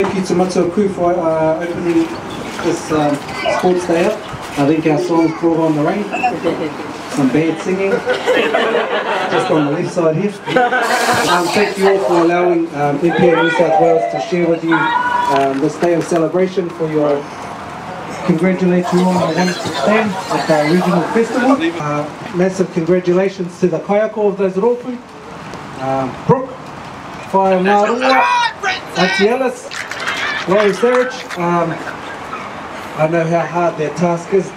Thank you to Matsuoku for opening this sports day up. I think our songs brought on the rain. Some bad singing. Just on the left side here. Thank you all for allowing MPA New South Wales to share with you this day of celebration for your congratulate you all on the 116 at the regional festival. Massive congratulations to the kayako of those rofu. Brooke, Whai Ngārua, Auntie Alice, Laurie Sarich. I know how hard their task is.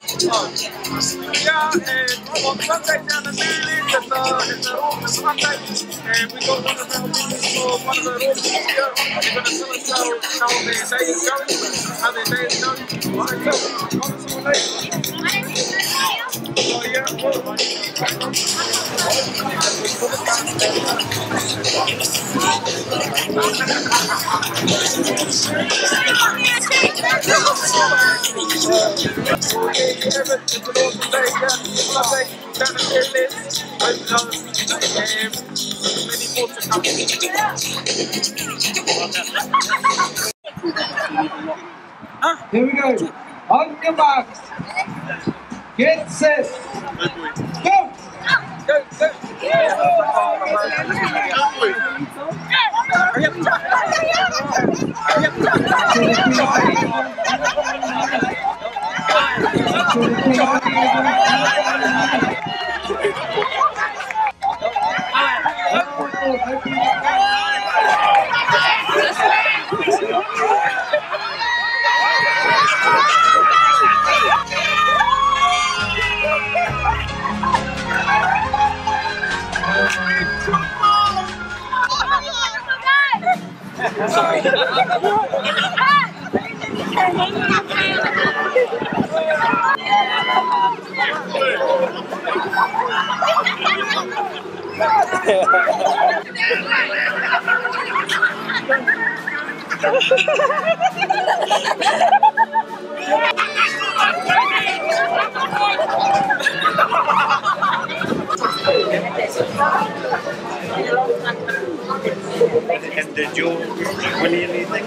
Here we go. On your marks. Get set. Go. Go. Go. Sorry. And did you win anything?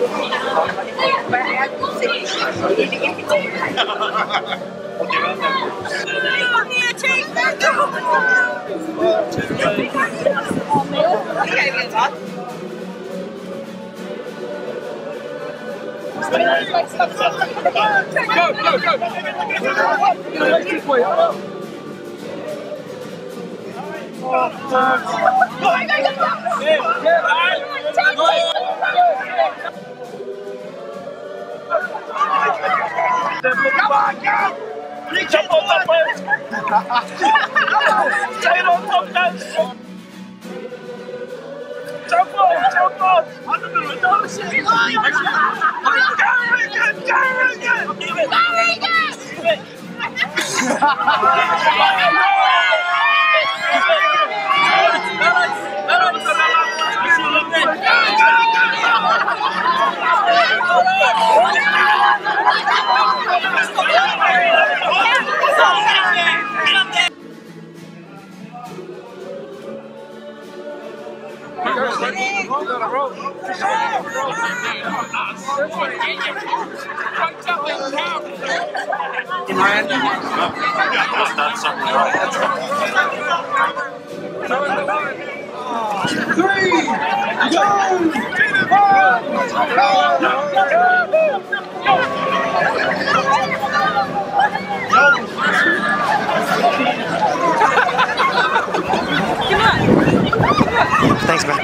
Jump on the boat! Stay on top, guys! Jump on! Don't shit! Thanks, man.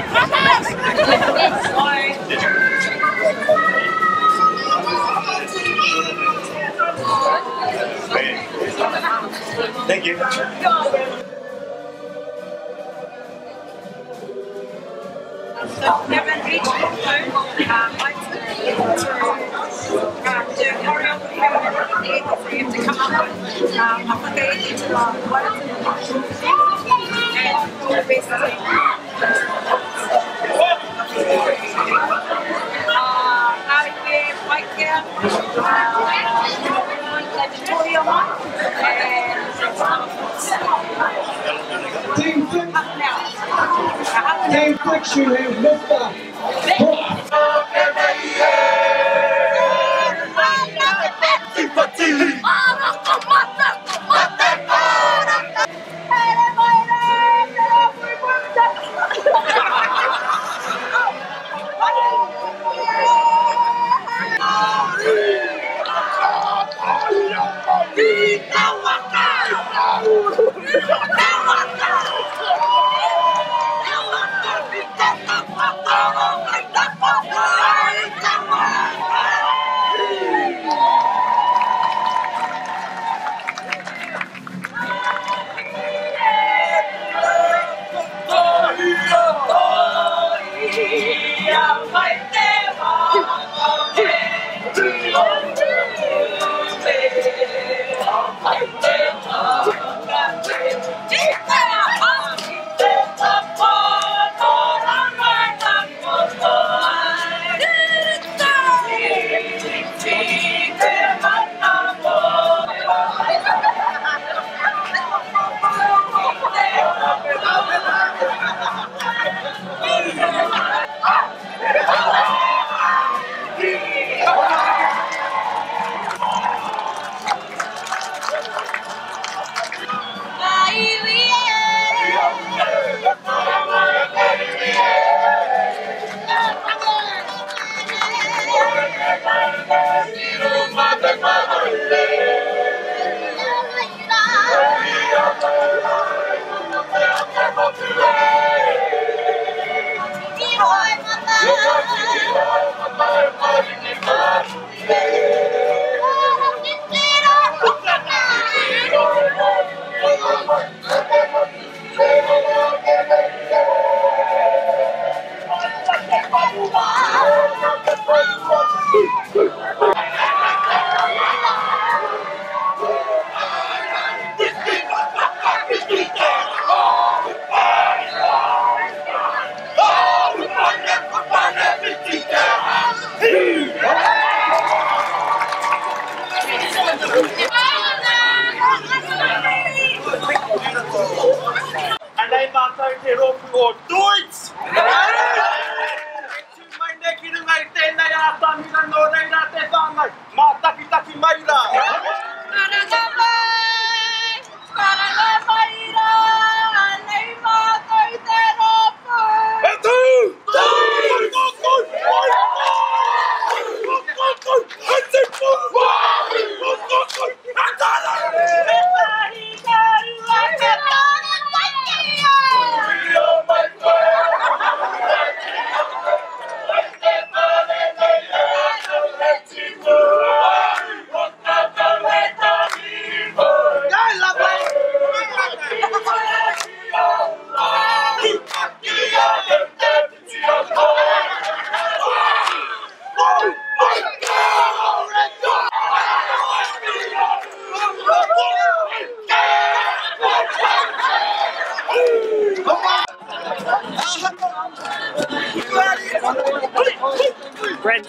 Thank you. Team Friction has Mr. Brent.